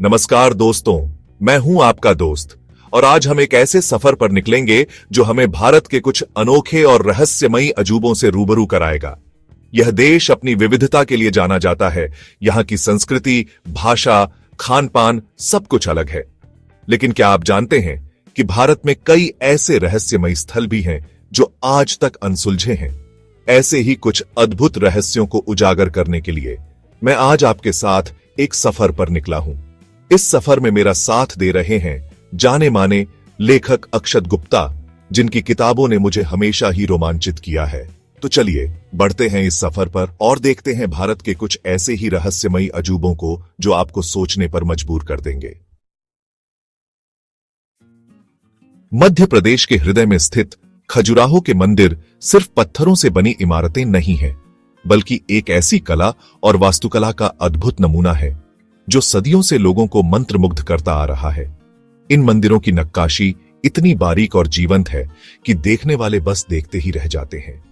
नमस्कार दोस्तों, मैं हूं आपका दोस्त और आज हम एक ऐसे सफर पर निकलेंगे जो हमें भारत के कुछ अनोखे और रहस्यमयी अजूबों से रूबरू कराएगा। यह देश अपनी विविधता के लिए जाना जाता है। यहाँ की संस्कृति, भाषा, खान पान सब कुछ अलग है। लेकिन क्या आप जानते हैं कि भारत में कई ऐसे रहस्यमयी स्थल भी हैं जो आज तक अनसुलझे हैं। ऐसे ही कुछ अद्भुत रहस्यों को उजागर करने के लिए मैं आज आपके साथ एक सफर पर निकला हूं। इस सफर में मेरा साथ दे रहे हैं जाने माने लेखक अक्षत गुप्ता, जिनकी किताबों ने मुझे हमेशा ही रोमांचित किया है। तो चलिए बढ़ते हैं इस सफर पर और देखते हैं भारत के कुछ ऐसे ही रहस्यमयी अजूबों को जो आपको सोचने पर मजबूर कर देंगे। मध्य प्रदेश के हृदय में स्थित खजुराहो के मंदिर सिर्फ पत्थरों से बनी इमारतें नहीं हैं, बल्कि एक ऐसी कला और वास्तुकला का अद्भुत नमूना है जो सदियों से लोगों को मंत्रमुग्ध करता आ रहा है। इन मंदिरों की नक्काशी इतनी बारीक और जीवंत है कि देखने वाले बस देखते ही रह जाते हैं।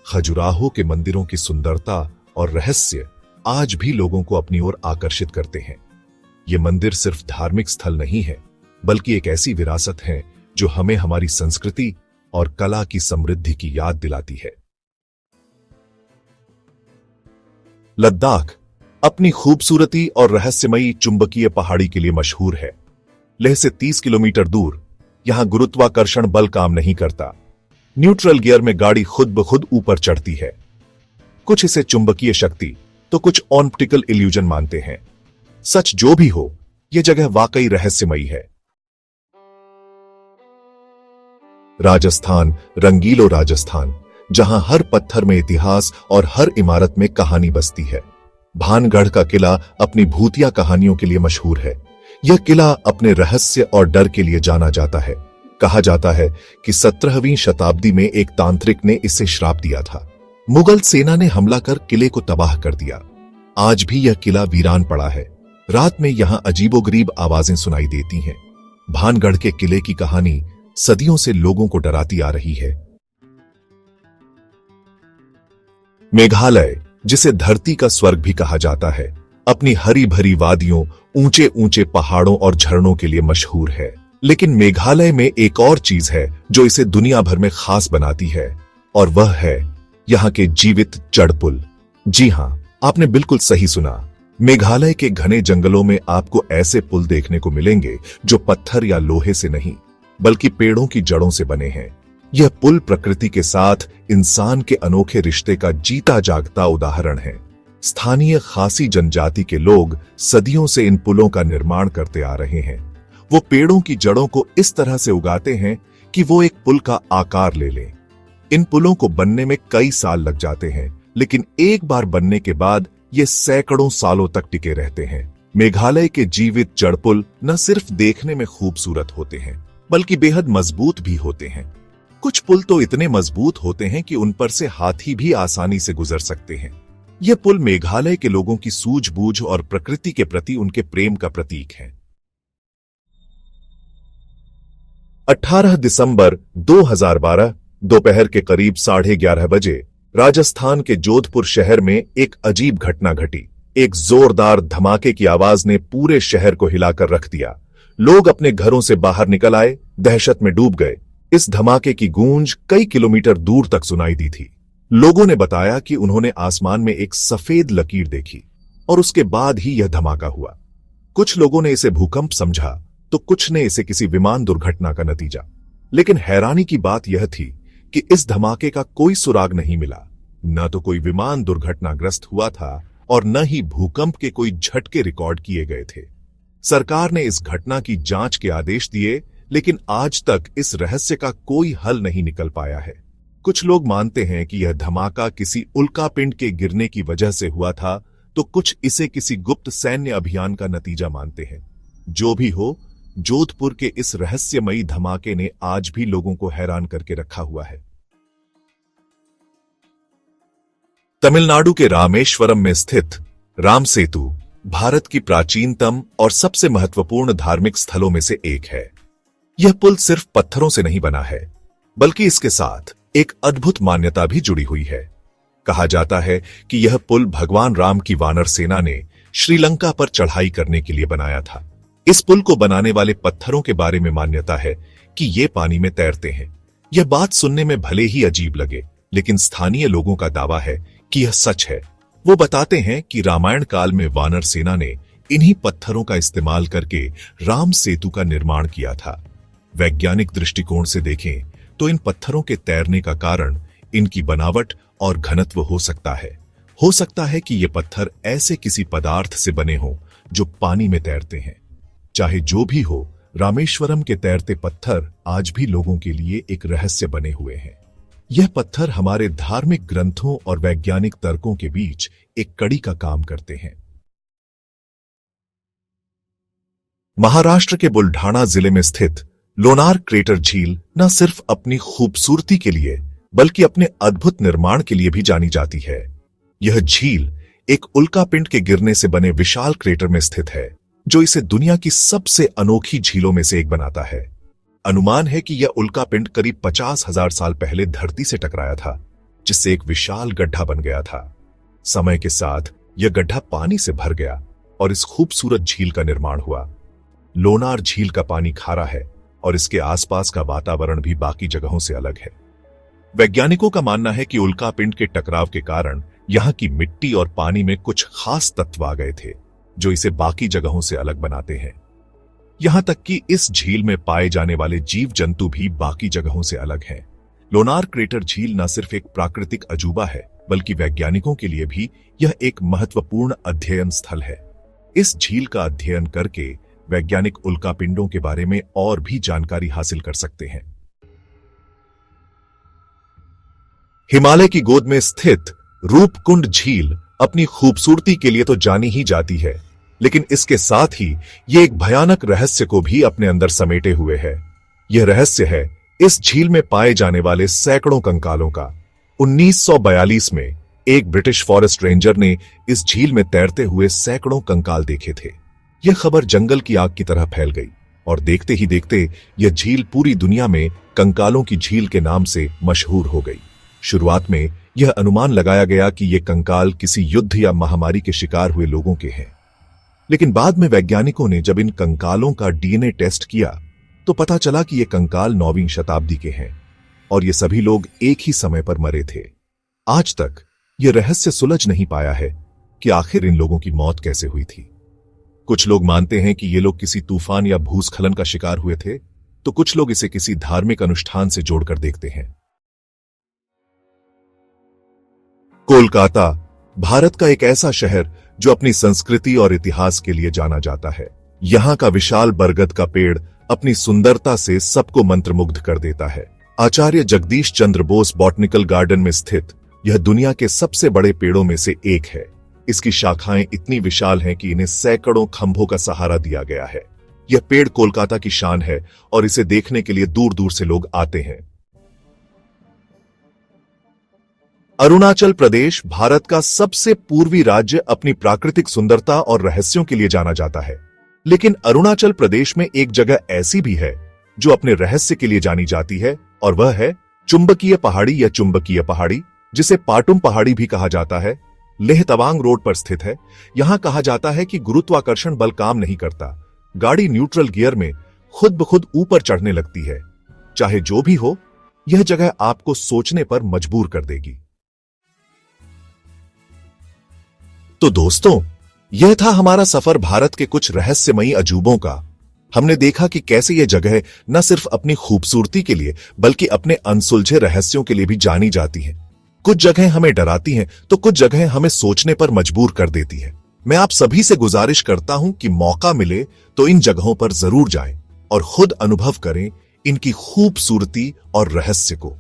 खजुराहो के मंदिरों की सुंदरता और रहस्य आज भी लोगों को अपनी ओर आकर्षित करते हैं। ये मंदिर सिर्फ धार्मिक स्थल नहीं है, बल्कि एक ऐसी विरासत है जो हमें हमारी संस्कृति और कला की समृद्धि की याद दिलाती है। लद्दाख अपनी खूबसूरती और रहस्यमयी चुंबकीय पहाड़ी के लिए मशहूर है। लेह से 30 किलोमीटर दूर यहां गुरुत्वाकर्षण बल काम नहीं करता। न्यूट्रल गियर में गाड़ी खुद ब खुद ऊपर चढ़ती है। कुछ इसे चुंबकीय शक्ति तो कुछ ऑप्टिकल इल्यूजन मानते हैं। सच जो भी हो, यह जगह वाकई रहस्यमयी है। राजस्थान, रंगीलो राजस्थान, जहां हर पत्थर में इतिहास और हर इमारत में कहानी बसती है। भानगढ़ का किला अपनी भूतिया कहानियों के लिए मशहूर है। यह किला अपने रहस्य और डर के लिए जाना जाता है। कहा जाता है कि 17वीं शताब्दी में एक तांत्रिक ने इसे श्राप दिया था। मुगल सेना ने हमला कर किले को तबाह कर दिया। आज भी यह किला वीरान पड़ा है। रात में यहां अजीबोगरीब आवाजें सुनाई देती हैं। भानगढ़ के किले की कहानी सदियों से लोगों को डराती आ रही है। मेघालय, जिसे धरती का स्वर्ग भी कहा जाता है, अपनी हरी भरी वादियों, ऊंचे ऊंचे पहाड़ों और झरनों के लिए मशहूर है। लेकिन मेघालय में एक और चीज है जो इसे दुनिया भर में खास बनाती है, और वह है यहाँ के जीवित जड़ पुल। जी हां, आपने बिल्कुल सही सुना। मेघालय के घने जंगलों में आपको ऐसे पुल देखने को मिलेंगे जो पत्थर या लोहे से नहीं, बल्कि पेड़ों की जड़ों से बने हैं। यह पुल प्रकृति के साथ इंसान के अनोखे रिश्ते का जीता जागता उदाहरण है। स्थानीय खासी जनजाति के लोग सदियों से इन पुलों का निर्माण करते आ रहे हैं। वो पेड़ों की जड़ों को इस तरह से उगाते हैं कि वो एक पुल का आकार ले लें। इन पुलों को बनने में कई साल लग जाते हैं, लेकिन एक बार बनने के बाद ये सैकड़ों सालों तक टिके रहते हैं। मेघालय के जीवित जड़ पुल न सिर्फ देखने में खूबसूरत होते हैं, बल्कि बेहद मजबूत भी होते हैं। कुछ पुल तो इतने मजबूत होते हैं कि उन पर से हाथी भी आसानी से गुजर सकते हैं। यह पुल मेघालय के लोगों की सूझबूझ और प्रकृति के प्रति उनके प्रेम का प्रतीक है। 18 दिसंबर 2012 दोपहर के करीब 11:30 बजे राजस्थान के जोधपुर शहर में एक अजीब घटना घटी। एक जोरदार धमाके की आवाज ने पूरे शहर को हिलाकर रख दिया। लोग अपने घरों से बाहर निकल आए, दहशत में डूब गए। इस धमाके की गूंज कई किलोमीटर दूर तक सुनाई दी थी। लोगों ने बताया कि उन्होंने आसमान में एक सफेद लकीर देखी और उसके बाद ही यह धमाका हुआ। कुछ लोगों ने इसे भूकंप समझा तो कुछ ने इसे किसी विमान दुर्घटना का नतीजा। लेकिन हैरानी की बात यह थी कि इस धमाके का कोई सुराग नहीं मिला। न तो कोई विमान दुर्घटनाग्रस्त हुआ था और न ही भूकंप के कोई झटके रिकॉर्ड किए गए थे। सरकार ने इस घटना की जांच के आदेश दिए, लेकिन आज तक इस रहस्य का कोई हल नहीं निकल पाया है। कुछ लोग मानते हैं कि यह धमाका किसी उल्कापिंड के गिरने की वजह से हुआ था, तो कुछ इसे किसी गुप्त सैन्य अभियान का नतीजा मानते हैं। जो भी हो, जोधपुर के इस रहस्यमयी धमाके ने आज भी लोगों को हैरान करके रखा हुआ है। तमिलनाडु के रामेश्वरम में स्थित राम सेतु भारत की प्राचीनतम और सबसे महत्वपूर्ण धार्मिक स्थलों में से एक है। यह पुल सिर्फ पत्थरों से नहीं बना है, बल्कि इसके साथ एक अद्भुत मान्यता भी जुड़ी हुई है। कहा जाता है कि यह पुल भगवान राम की वानर सेना ने श्रीलंका पर चढ़ाई करने के लिए बनाया था। इस पुल को बनाने वाले पत्थरों के बारे में मान्यता है कि ये पानी में तैरते हैं। यह बात सुनने में भले ही अजीब लगे, लेकिन स्थानीय लोगों का दावा है कि यह सच है। वो बताते हैं कि रामायण काल में वानर सेना ने इन्हीं पत्थरों का इस्तेमाल करके राम सेतु का निर्माण किया था। वैज्ञानिक दृष्टिकोण से देखें तो इन पत्थरों के तैरने का कारण इनकी बनावट और घनत्व हो सकता है। हो सकता है कि ये पत्थर ऐसे किसी पदार्थ से बने हों जो पानी में तैरते हैं। चाहे जो भी हो, रामेश्वरम के तैरते पत्थर आज भी लोगों के लिए एक रहस्य बने हुए हैं। यह पत्थर हमारे धार्मिक ग्रंथों और वैज्ञानिक तर्कों के बीच एक कड़ी का काम करते हैं। महाराष्ट्र के बुलढाणा जिले में स्थित लोनार क्रेटर झील न सिर्फ अपनी खूबसूरती के लिए बल्कि अपने अद्भुत निर्माण के लिए भी जानी जाती है। यह झील एक उल्कापिंड के गिरने से बने विशाल क्रेटर में स्थित है, जो इसे दुनिया की सबसे अनोखी झीलों में से एक बनाता है। अनुमान है कि यह उल्कापिंड करीब 50,000 साल पहले धरती से टकराया था, जिससे एक विशाल गड्ढा बन गया था। समय के साथ यह गड्ढा पानी से भर गया और इस खूबसूरत झील का निर्माण हुआ। लोनार झील का पानी खारा है और इसके आसपास का वातावरण भी बाकी जगहों से अलग है। वैज्ञानिकों का मानना है कि उल्कापिंड के टकराव के कारण यहां की मिट्टी और पानी में कुछ खास तत्व आ गए थे, जो इसे बाकी जगहों से अलग बनाते हैं। यहां तक कि इस झील में पाए जाने वाले जीव जंतु भी बाकी जगहों से अलग हैं। लोनार क्रेटर झील न सिर्फ एक प्राकृतिक अजूबा है, बल्कि वैज्ञानिकों के लिए भी यह एक महत्वपूर्ण अध्ययन स्थल है। इस झील का अध्ययन करके वैज्ञानिक उल्कापिंडों के बारे में और भी जानकारी हासिल कर सकते हैं। हिमालय की गोद में स्थित रूपकुंड झील अपनी खूबसूरती के लिए तो जानी ही जाती है, लेकिन इसके साथ ही ये एक भयानक रहस्य को भी अपने अंदर समेटे हुए है। यह रहस्य है इस झील में पाए जाने वाले सैकड़ों कंकालों का। 1942 में एक ब्रिटिश फॉरेस्ट रेंजर ने इस झील में तैरते हुए सैकड़ों कंकाल देखे थे। यह खबर जंगल की आग की तरह फैल गई और देखते ही देखते यह झील पूरी दुनिया में कंकालों की झील के नाम से मशहूर हो गई। शुरुआत में यह अनुमान लगाया गया कि ये कंकाल किसी युद्ध या महामारी के शिकार हुए लोगों के हैं, लेकिन बाद में वैज्ञानिकों ने जब इन कंकालों का डीएनए टेस्ट किया तो पता चला कि ये कंकाल 9वीं शताब्दी के हैं और ये सभी लोग एक ही समय पर मरे थे। आज तक यह रहस्य सुलझ नहीं पाया है कि आखिर इन लोगों की मौत कैसे हुई थी। कुछ लोग मानते हैं कि ये लोग किसी तूफान या भूस्खलन का शिकार हुए थे, तो कुछ लोग इसे किसी धार्मिक अनुष्ठान से जोड़कर देखते हैं। कोलकाता भारत का एक ऐसा शहर जो अपनी संस्कृति और इतिहास के लिए जाना जाता है। यहां का विशाल बरगद का पेड़ अपनी सुंदरता से सबको मंत्रमुग्ध कर देता है। आचार्य जगदीश चंद्र बोस बॉटनिकल गार्डन में स्थित यह दुनिया के सबसे बड़े पेड़ों में से एक है। इसकी शाखाएं इतनी विशाल हैं कि इन्हें सैकड़ों खंभों का सहारा दिया गया है। यह पेड़ कोलकाता की शान है और इसे देखने के लिए दूर दूर से लोग आते हैं। अरुणाचल प्रदेश भारत का सबसे पूर्वी राज्य अपनी प्राकृतिक सुंदरता और रहस्यों के लिए जाना जाता है, लेकिन अरुणाचल प्रदेश में एक जगह ऐसी भी है जो अपने रहस्य के लिए जानी जाती है, और वह है चुंबकीय पहाड़ी या चुंबकीय पहाड़ी, जिसे पाटुम पहाड़ी भी कहा जाता है। लेह तवांग रोड पर स्थित है। यहां कहा जाता है कि गुरुत्वाकर्षण बल काम नहीं करता, गाड़ी न्यूट्रल गियर में खुद ब खुद ऊपर चढ़ने लगती है। चाहे जो भी हो, यह जगह आपको सोचने पर मजबूर कर देगी। तो दोस्तों, यह था हमारा सफर भारत के कुछ रहस्यमयी अजूबों का। हमने देखा कि कैसे यह जगह न सिर्फ अपनी खूबसूरती के लिए बल्कि अपने अनसुलझे रहस्यों के लिए भी जानी जाती हैं। कुछ जगह हमें डराती हैं तो कुछ जगह हमें सोचने पर मजबूर कर देती है। मैं आप सभी से गुजारिश करता हूं कि मौका मिले तो इन जगहों पर जरूर जाएं और खुद अनुभव करें इनकी खूबसूरती और रहस्य को।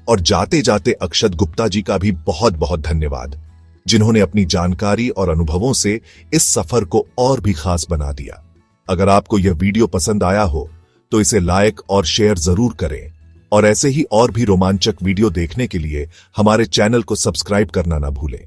और जाते जाते अक्षत गुप्ता जी का भी बहुत बहुत धन्यवाद, जिन्होंने अपनी जानकारी और अनुभवों से इस सफर को और भी खास बना दिया। अगर आपको यह वीडियो पसंद आया हो तो इसे लाइक और शेयर जरूर करें, और ऐसे ही और भी रोमांचक वीडियो देखने के लिए हमारे चैनल को सब्सक्राइब करना ना भूलें।